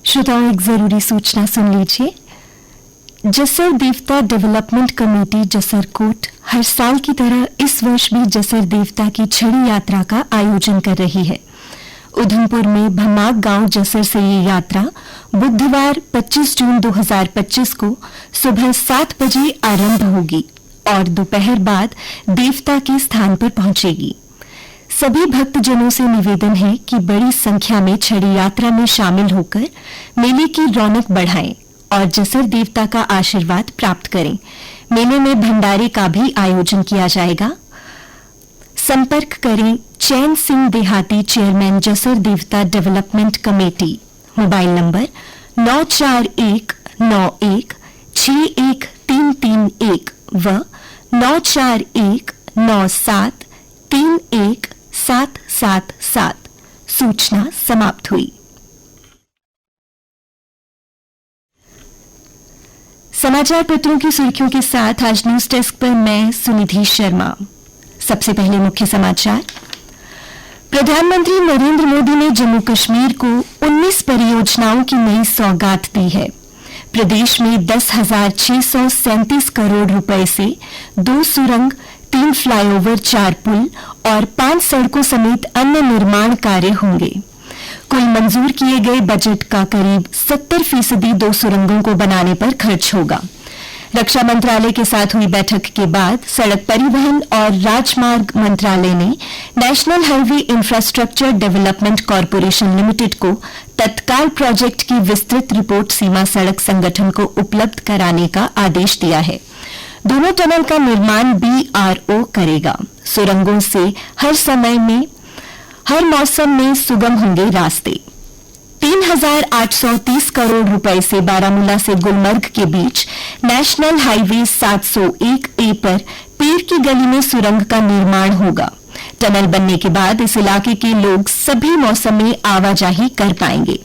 श्रोताओं, एक जरूरी सूचना सुन लीजिए। जसर देवता डेवलपमेंट कमेटी जसरकोट हर साल की तरह इस वर्ष भी जसर देवता की छड़ी यात्रा का आयोजन कर रही है। उधमपुर में भमाग गांव जसर से ये यात्रा बुधवार 25 जून 2025 को सुबह 7 बजे आरंभ होगी और दोपहर बाद देवता के स्थान पर पहुंचेगी। सभी भक्तजनों से निवेदन है कि बड़ी संख्या में छड़ी यात्रा में शामिल होकर मेले की रौनक बढ़ाएं और जसर देवता का आशीर्वाद प्राप्त करें। मेले में भंडारे का भी आयोजन किया जाएगा। संपर्क करें चैन सिंह देहाती, चेयरमैन जसर देवता डेवलपमेंट कमेटी। मोबाइल नंबर 9419161331 व 9419731777। सूचना समाप्त हुई। समाचार पत्रों की सुर्खियों के साथ आज न्यूज डेस्क पर मैं सुनिधि शर्मा। सबसे पहले मुख्य समाचार। प्रधानमंत्री नरेंद्र मोदी ने जम्मू कश्मीर को 19 परियोजनाओं की नई सौगात दी है। प्रदेश में 10,637 करोड़ रुपए से 2 सुरंग, 3 फ्लाईओवर, 4 पुल और 5 सड़कों समेत अन्य निर्माण कार्य होंगे। कुल मंजूर किए गए बजट का करीब 70% 2 सुरंगों को बनाने पर खर्च होगा। रक्षा मंत्रालय के साथ हुई बैठक के बाद सड़क परिवहन और राजमार्ग मंत्रालय ने national highway infrastructure development corporation limited को तत्काल प्रोजेक्ट की विस्तृत रिपोर्ट सीमा सड़क संगठन को उपलब्ध कराने का आदेश दिया है। दोनों टनल का निर्माण BRO करेगा। सुरंगों से हर मौसम में सुगम होंगे रास्ते। 3,830 करोड़ रुपए से बारामूला से गुलमर्ग के बीच नेशनल हाईवे 701A पर पीर की गली में सुरंग का निर्माण होगा। टनल बनने के बाद इस इलाके के लोग सभी मौसम में आवाजाही कर पाएंगे।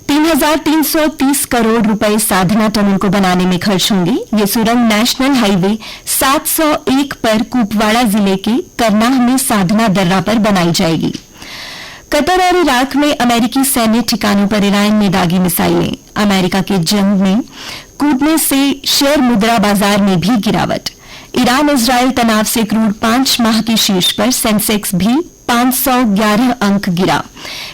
3,330 करोड़ रुपए साधना टनल को बनाने में खर्च होंगे। ये सुरंग नेशनल हाईवे 701 पर कुपवाड़ा जिले के करनाह में साधना दर्रा पर बनाई जाएगी। कतर और इराक में अमेरिकी सैन्य ठिकानों पर ईरान में दागी मिसाइलें। अमेरिका के जंग में कूदने से शेयर मुद्रा बाजार में भी गिरावट। ईरान इजराइल तनाव से क्रूड 5 माह के शीर्ष पर, सेंसेक्स भी 511 अंक गिरा।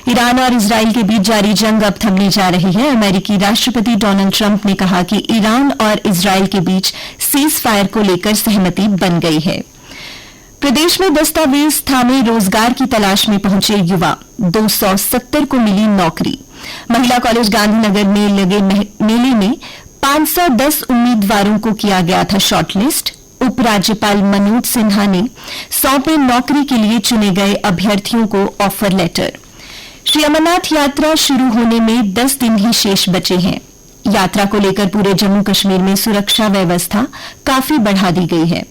ईरान और इजराइल के बीच जारी जंग अब थमने जा रही है। अमेरिकी राष्ट्रपति डोनाल्ड ट्रंप ने कहा कि ईरान और इजराइल के बीच सीज फायर को लेकर सहमति बन गई है। प्रदेश में दस्तावेज थामे रोजगार की तलाश में पहुंचे युवा, 270 को मिली नौकरी। महिला कॉलेज गांधीनगर में लगे मेले में 510 उम्मीदवारों को किया गया था शॉर्टलिस्ट। उपराज्यपाल मनोज सिन्हा ने सौंपे नौकरी के लिए चुने गए अभ्यर्थियों को ऑफर लेटर। श्री अमरनाथ यात्रा शुरू होने में 10 दिन ही शेष बचे हैं। यात्रा को लेकर पूरे जम्मू कश्मीर में सुरक्षा व्यवस्था काफी बढ़ा दी गई है।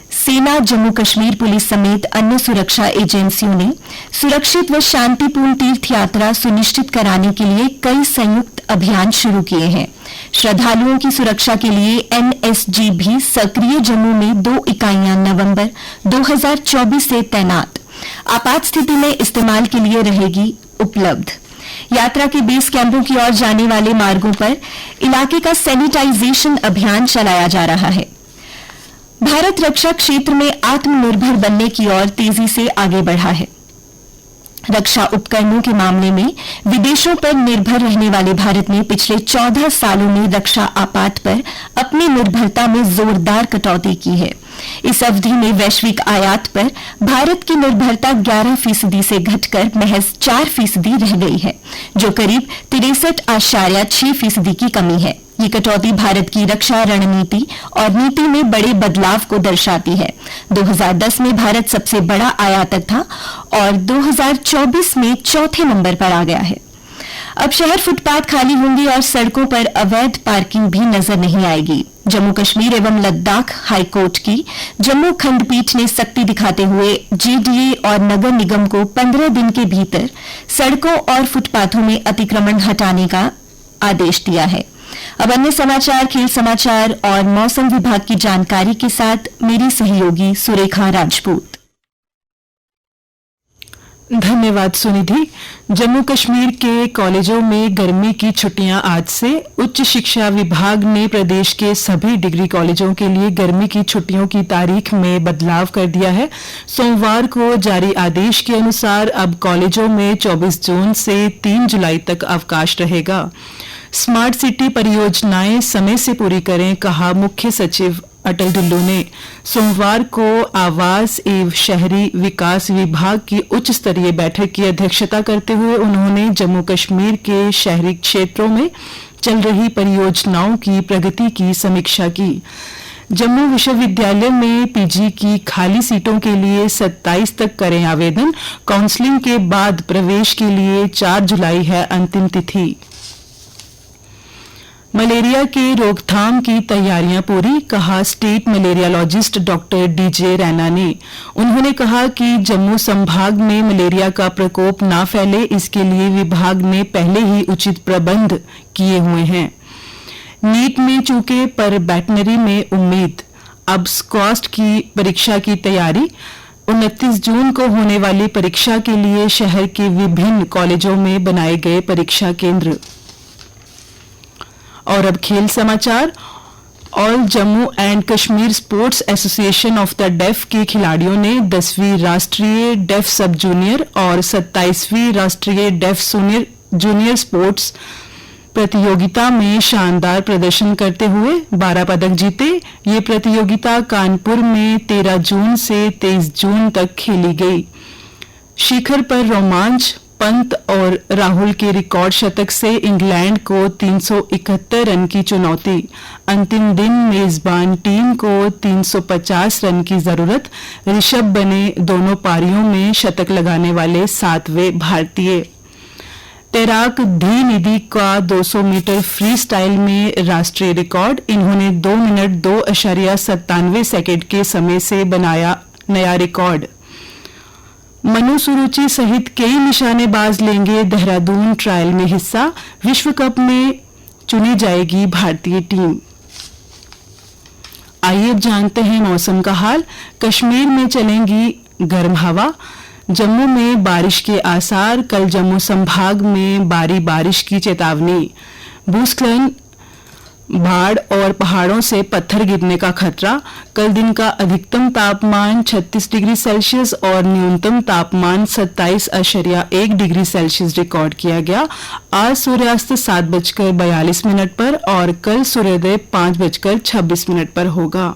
सेना, जम्मू कश्मीर पुलिस समेत अन्य सुरक्षा एजेंसियों ने सुरक्षित व शांतिपूर्ण तीर्थ यात्रा सुनिश्चित कराने के लिए कई संयुक्त अभियान शुरू किए हैं। श्रद्धालुओं की सुरक्षा के लिए NSG भी सक्रिय जम्मू में 2 इकाइयां नवंबर 2024 से तैनात आपात स्थिति में इस्तेमाल के लिए रहेगी उपलब्ध। यात्रा के बेस कैंपों की ओर जाने वाले मार्गों पर इलाके का सैनिटाइजेशन अभियान चलाया जा रहा है। भारत रक्षा क्षेत्र में आत्मनिर्भर बनने की ओर तेजी से आगे बढ़ा है। रक्षा उपकरणों के मामले में विदेशों पर निर्भर रहने वाले भारत ने पिछले 14 सालों में रक्षा आपात पर अपनी निर्भरता में जोरदार कटौती की है। इस अवधि में वैश्विक आयात पर भारत की निर्भरता 11% से घटकर महज 4% रह गई है, जो करीब 63.6% की कमी है। ये कटौती भारत की रक्षा रणनीति और नीति में बड़े बदलाव को दर्शाती है। 2010 में भारत सबसे बड़ा आयातक था और 2024 में चौथे नंबर पर आ गया है। अब शहर फुटपाथ खाली होंगे और सड़कों पर अवैध पार्किंग भी नजर नहीं आएगी। जम्मू कश्मीर एवं लद्दाख हाईकोर्ट की जम्मू खंडपीठ ने सख्ती दिखाते हुए JDA और नगर निगम को 15 दिन के भीतर सड़कों और फुटपाथों में अतिक्रमण हटाने का आदेश दिया है। अब अन्य समाचार, खेल समाचार और मौसम विभाग की जानकारी के साथ मेरी सहयोगी सुरेखा राजपूत। धन्यवाद सुनिधि। जम्मू कश्मीर के कॉलेजों में गर्मी की छुट्टियां आज से। उच्च शिक्षा विभाग ने प्रदेश के सभी डिग्री कॉलेजों के लिए गर्मी की छुट्टियों की तारीख में बदलाव कर दिया है। सोमवार को जारी आदेश के अनुसार अब कॉलेजों में 24 जून से 3 जुलाई तक अवकाश रहेगा। स्मार्ट सिटी परियोजनाएं समय से पूरी करें, कहा मुख्य सचिव अटल डुल्लू ने। सोमवार को आवास एवं शहरी विकास विभाग की उच्च स्तरीय बैठक की अध्यक्षता करते हुए उन्होंने जम्मू कश्मीर के शहरी क्षेत्रों में चल रही परियोजनाओं की प्रगति की समीक्षा की। जम्मू विश्वविद्यालय में पीजी की खाली सीटों के लिए 27 तक करें आवेदन। काउंसलिंग के बाद प्रवेश के लिए 4 जुलाई है अंतिम तिथि। मलेरिया के रोकथाम की तैयारियां पूरी, कहा स्टेट मलेरियालॉजिस्ट डॉक्टर डीजे रैना ने। उन्होंने कहा कि जम्मू संभाग में मलेरिया का प्रकोप ना फैले, इसके लिए विभाग ने पहले ही उचित प्रबंध किए हुए हैं। नीट में चूके पर वेटनरी में उम्मीद। अब स्क्वास्ट की परीक्षा की तैयारी। 29 जून को होने वाली परीक्षा के लिए शहर के विभिन्न कॉलेजों में बनाए गए परीक्षा केंद्र। और अब खेल समाचार। All Jammu and Kashmir sports association of the deaf के खिलाड़ियों ने 10वीं राष्ट्रीय डेफ सब जूनियर और 27वीं राष्ट्रीय डेफ जूनियर स्पोर्ट्स प्रतियोगिता में शानदार प्रदर्शन करते हुए 12 पदक जीते। ये प्रतियोगिता कानपुर में 13 जून से 23 जून तक खेली गई। शिखर पर रोमांच। पंत और राहुल के रिकॉर्ड शतक से इंग्लैंड को 371 रन की चुनौती। अंतिम दिन मेजबान टीम को 350 रन की जरूरत। ऋषभ बने दोनों पारियों में शतक लगाने वाले 7वें भारतीय। तैराक धी निधि का 200 मीटर फ्री स्टाइल में राष्ट्रीय रिकॉर्ड। इन्होंने 2 मिनट 2.97 सेकंड के समय से बनाया नया रिकॉर्ड। मनु सुरुचि सहित कई निशानेबाज लेंगे देहरादून ट्रायल में हिस्सा। विश्व कप में चुनी जाएगी भारतीय टीम। आइए अब जानते हैं मौसम का हाल। कश्मीर में चलेंगी गर्म हवा। जम्मू में बारिश के आसार। कल जम्मू संभाग में भारी बारिश की चेतावनी। भूस्खलन, बाढ़ और पहाड़ों से पत्थर गिरने का खतरा। कल दिन का अधिकतम तापमान 36 डिग्री सेल्सियस और न्यूनतम तापमान 27.1 डिग्री सेल्सियस रिकॉर्ड किया गया। आज सूर्यास्त 7:42 पर और कल सूर्योदय 5:26 पर होगा।